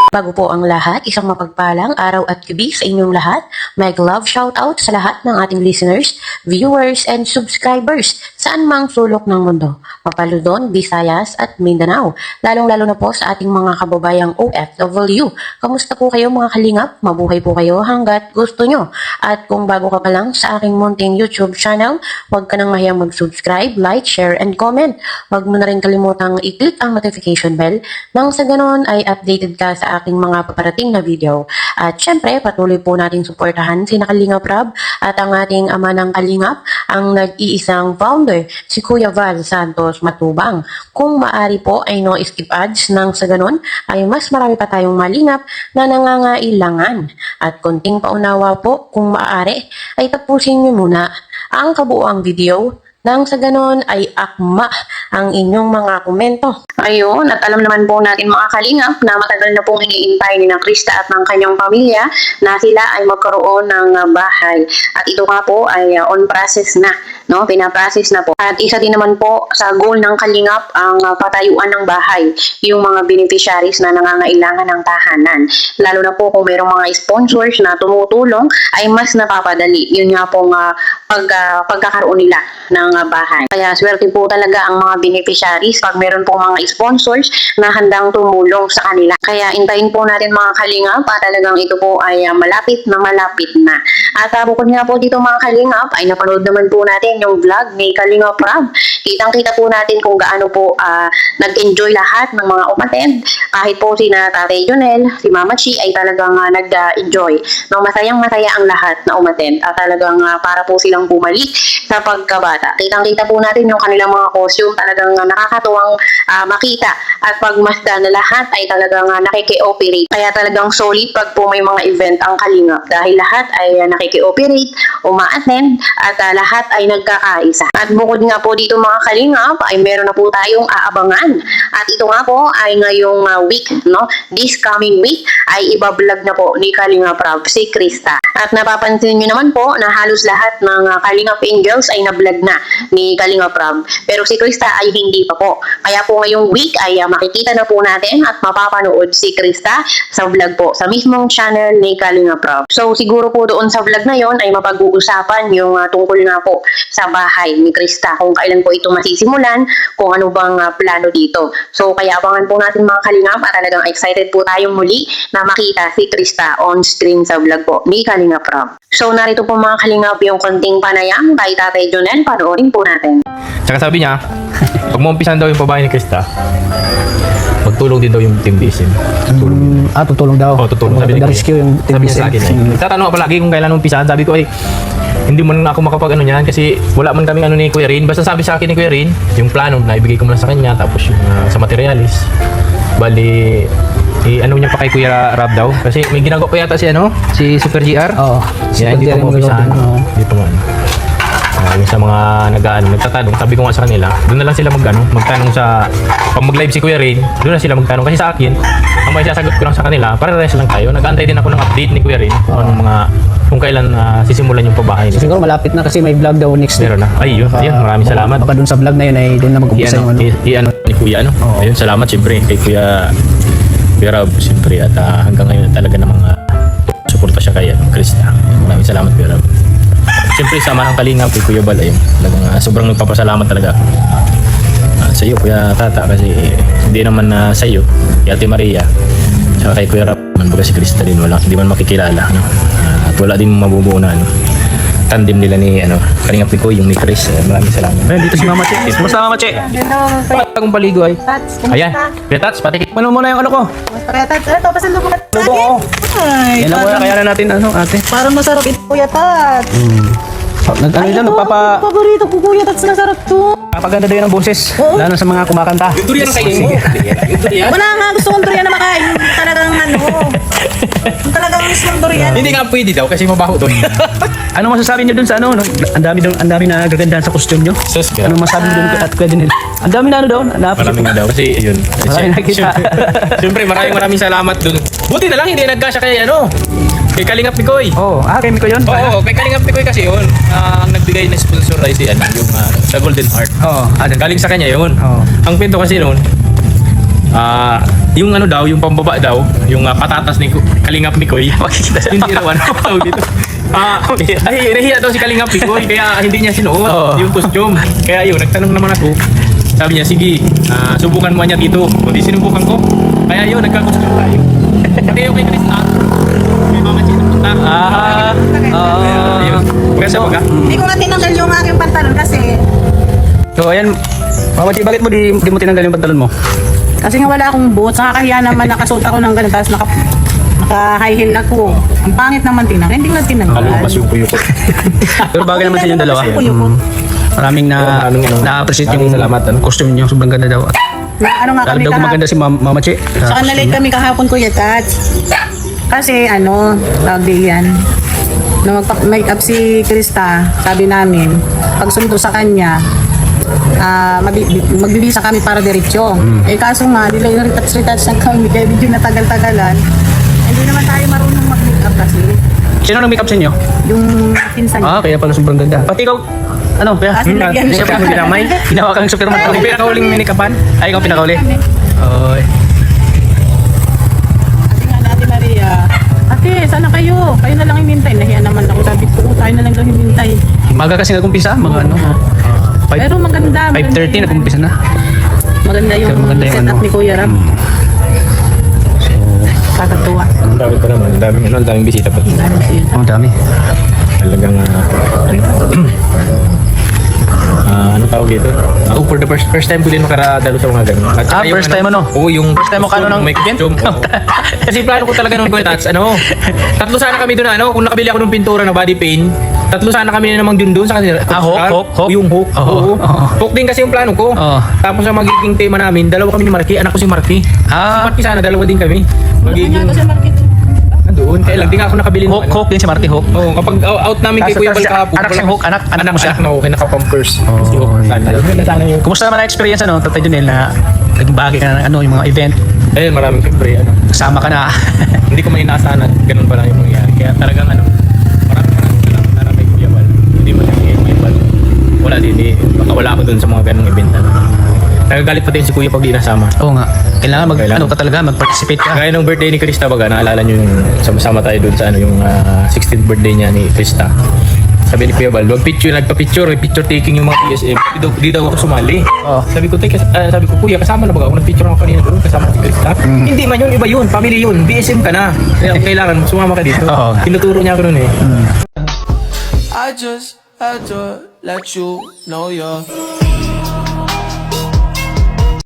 Bago po ang lahat, isang mapagpalang araw at gabi sa inyong lahat. Mag love shoutout sa lahat ng ating listeners, viewers, and subscribers saan mang sulok ng mundo. Mapaludon, Visayas at Mindanao. Lalong-lalo na po sa ating mga kababayang OFW. Kamusta po kayo mga kalingap? Mabuhay po kayo hanggat gusto nyo. At kung bago ka pa lang sa aking munting YouTube channel, huwag ka nang mahiyang mag-subscribe, like, share, and comment. Huwag mo na rin kalimutang i-click ang notification bell nang sa ganon ay updated ka sa aking mga paparating na video. At syempre, patuloy po natin suportahan si Kalingap Rob at ang ating ama ng Kalingap, ang nag-iisang founder, si Kuya Val Santos Matubang. Kung maari po ay no skip ads nang sa ganon ay mas marami pa tayong malingap na nangangailangan. At konting paunawa po, kung maaari ay tapusin nyo muna ang kabuuang video nang sa ganon ay akma ang inyong mga komento. Ayun, at alam naman po natin mga kalingap na matagal na pong iniintay ni na Krista at ng kanyang pamilya na sila ay magkaroon ng bahay. At ito nga po ay on process na, no? Pinaprocess na po. At isa din naman po sa goal ng kalingap ang patayuan ng bahay, yung mga beneficiaries na nangangailangan ng tahanan. Lalo na po kung mayroong mga sponsors na tumutulong ay mas napapadali. Yun nga pong pagkakaroon nila ng bahay. Kaya swerte po talaga ang mga beneficiaries pag meron pong mga sponsors na handang tumulong sa kanila. Kaya intayin po natin mga kalingap at talagang ito po ay malapit na. At bukod nga po dito mga kalingap ay napanood naman po natin yung vlog ni Kalingap Rob. Kitang-kita po natin kung gaano po nag-enjoy lahat ng mga umattend. Kahit po si Tatay Jonel, si Mama Chi ay talagang nag-enjoy. No, masayang-masaya ang lahat na umattend at talagang para po silang bumalik sa pagkabata. Kitang-kita po natin yung kanilang mga costume, talagang nakakatuwang makita at pagmasdan na lahat ay talagang nakiki-operate. Kaya talagang solid pag po may mga event ang Kalingap dahil lahat ay nakiki-operate, uma-attend at lahat ay nagkakaisa. At bukod nga po dito mga Kalingap ay meron na po tayong aabangan. At ito nga po ay ngayong week, no? This coming week ay ibablog na po ni Kalingap Rob si Krista. At napapansin nyo naman po na halos lahat ng Kalingap Angels ay na-vlog na ni Kalingap Rob. Pero si Krista ay hindi pa po. Kaya po ngayong week ay makikita na po natin at mapapanood si Krista sa vlog po sa mismong channel ni Kalingap Rob. So siguro po doon sa vlog na yon ay mapag-uusapan yung tungkol nga po sa bahay ni Krista. Kung kailan po ito masisimulan, kung ano bang plano dito. So kaya abangan po natin mga Kalingap at talagang excited po tayong muli na makita si Krista on screen sa vlog po ni Kalingap Rob. So narito po mga Kalingap yung konting panayam kay Tatay Jonel. Panoorin po natin. Tsaka sabi niya, pag maumpisan daw yung babae ni Krista, magtulong din daw yung Team Bisim. Tutulong daw. Oo, tutulong. Sabi ni Kuya. rescue yung Sabi niya sa akin eh. Tatanong ako palagi kung kailan umpisahan. Sabi ko ay, hindi man ako makapag niyan kasi wala man kaming ni Kuya Rin. Basta sabi sa akin ni Kuya Rin, yung plano na ibigay ko muna sa kanya, tapos yung sa materialis. Bali, ano niya pa kay Kuya Rob daw. Kasi may ginagawa pa yata si Super GR. Oo. Yan, hindi pa umpisahan. Hindi pa man. Yung sa mga nagtatanong, sabi ko nga sa kanila, doon na lang sila magtanong sa, pag mag-live si Kuya Rin, doon na sila magtanong. Kasi sa akin, ang may sasagot ko lang sa kanila, para-rest lang tayo. Nag-aantay din ako ng update ni Kuya Rin, kung kailan sisimulan yung pabahay nila. Siguro malapit na kasi may vlog daw next week. Meron na. Ay, yun. Maraming salamat. Baka dun sa vlog na yun ay doon na mag-umpisa yung ni Kuya, Ayun, salamat siyempre kay Kuya Rob, siyempre. At hanggang ngayon talaga namang suporta siya kay Krista. Maraming salamat, Kuya Rob. Siyempre, sama ng Kalingap kay Kuya Bal, sobrang nagpapasalamat talaga sa iyo, Kuya Tata, kasi hindi naman sa iyo, kay Ate Maria, saka kay Kuya Rap, baga si Krista din, hindi man makikilala, at wala din mabubuo na tandem nila ni Kalingap ni Kuya, yung ni Chris. Maraming salamat. Ayun, dito si Mama Che. Musta Mama Che? Bagong paligo ay. Ayan, Retats, patikik. Ano muna yung ko? Retats, ito, pasalubong natin. Lubo ko. Ay, Yan lang Kuya, kaya na natin, ate. parang masarap ito, Kuya Tats. Paborito ko, Kuya Tats, masarap to. Kapaganda daw yun ang boses. Lalo sa mga kumakanta. Yung durian ang kainin mo. Wala nga, gusto kong durian na makain. Talagang talagang mismong durian. Hindi nga pwede daw kasi mabaho to. Ano masasabi niyo dun sa Ang dami na gagandahan sa costume niyo. Ano masasabi niyo dun at pwede nila? Ang dami na daw. Maraming nga daw kasi yun. Maraming nakita. Siyempre maraming salamat dun. Buti na lang hindi nagkasya kay kay Kalingap ni Koy. Kay Miko yun? Oo, kay Kalingap ni Koy kasi yun. Ang nagbigay na sponsor ay yung sa Golden Heart. Galing sa kanya yun. Ang kwento kasi noon, yung ano daw, yung pambaba daw, yung patatas ni Kalingap Mikoy. Hindi raw ano tawag dito. Nahiya daw si Kalingap Mikoy kaya hindi niya sinuot yung costume. Kaya yun, nagtanong naman ako. Sabi niya, sige, subukan mo niya dito. Kundi sinubukan ko. Kaya yun, nagka-costume tayo. Pati yung kay Krista. May mga sinupunta. Ayun. Maganda ba ka? Hindi ko nga tinanggal yung aking pantalon kasi So ayan, Mama Chi, bakit mo di mo tinanggal yung pantalon mo? nga wala akong boots. Nakakahiya naman nakasuot ako ng ganun tapos naka-high heel ako. Ang pangit naman tinanggal. Hindi ko na tinanggal. Mas yung kuyo ko. Pero bagay naman sa inyong dalawa. Maraming na-appreciate yung costume niyo. Sobrang ganda daw. Ano nga Lalo kami daw gumaganda si Mama Chi. Saka na-late kami kahapon, Kuya Tats. Kasi tawag yan. Nung mag-make up si Krista, sabi namin, pag sundo sa kanya, magbibisa kami para diretsyo. Eh kaso nga, nila yung retouch ng kami, kaya medyo natagal-tagalan. Hindi naman tayo marunong mag-make up kasi. Sino nang make up sa inyo? Yung pinsan niya. Kaya pala sobrang ganda. Pati ikaw, ano, kaya? Kasi lagyan siya. Ginawa kang Superman. Ako pinakauling minikapan. Ay, ikaw pinakauli. Oy. Ate nga na, Ate Maria. Ate, sana kayo? Kayo na lang himintay. Nahiya naman ako. Sabi ko, tayo na lang daw himintay. Maga kasi nag-umpisa, mga ano. Pero maganda. 5:30 nag-umpisa na. Maganda yung Maganda yung setup ano. ni Kuya Ram. Kakatuwa. Ang dami pa naman. Ang daming bisita pa. Ang dami. Talagang ano tawag dito? For the first time ko din makaradalo sa mga ganun. At saka yung First time ano? Oo, yung First time mo kano ng may costume. Oo. Kasi plano ko talaga nung Tats, tatlo sana kami doon kung nakabili ako ng pintura na body paint, tatlo sana kami na namang doon sa kanila. Hook? Yung hook. Oo. Hook din kasi yung plano ko. Oo. Tapos ang magiging tema namin, dalawa kami ni Marky, anak ko si Marky. Si Marky sana, dalawa din kami. Magiging doon. Kaya lang, di nga ako nakabili ng Hook din si Marty Hook. Oo, kapag out namin kay Kuya Bal kahapon. Anak siyang Hook, anak mo siya. Anak na naka-pampers. Si Hook. Sana yung Kumusta naman ang experience Tatay Junel na naging bahagi ka ng yung mga event, ayun, maraming siyempre, kasama ka na. hindi ko may inaasahan na ganun pala yung mangyayari. Kaya talagang maraming salamat na may Kuya Bal. Hindi mo lang Kuya Bal. Wala din, baka wala ako dun sa mga ganung event. Nagagalit pa din si Kuya pag di nasama. Oo nga. Kailangan ka talaga, mag-participate ka. Kaya nung birthday ni Krista baga, naalala nyo yung sama-sama tayo dun sa yung 16th birthday niya ni Krista. Sabi ni Kuya Bal, picture taking yung mga PSM. Di daw ako sumali. Sabi ko, Kuya, kasama na ba ako? Nag-picture ako kanina doon, kasama si Krista. Hindi man yun, iba yun, family yun, BSM ka na. Kaya kailangan sumama ka dito. Tinuturo niya ako nun I just had to let you know you're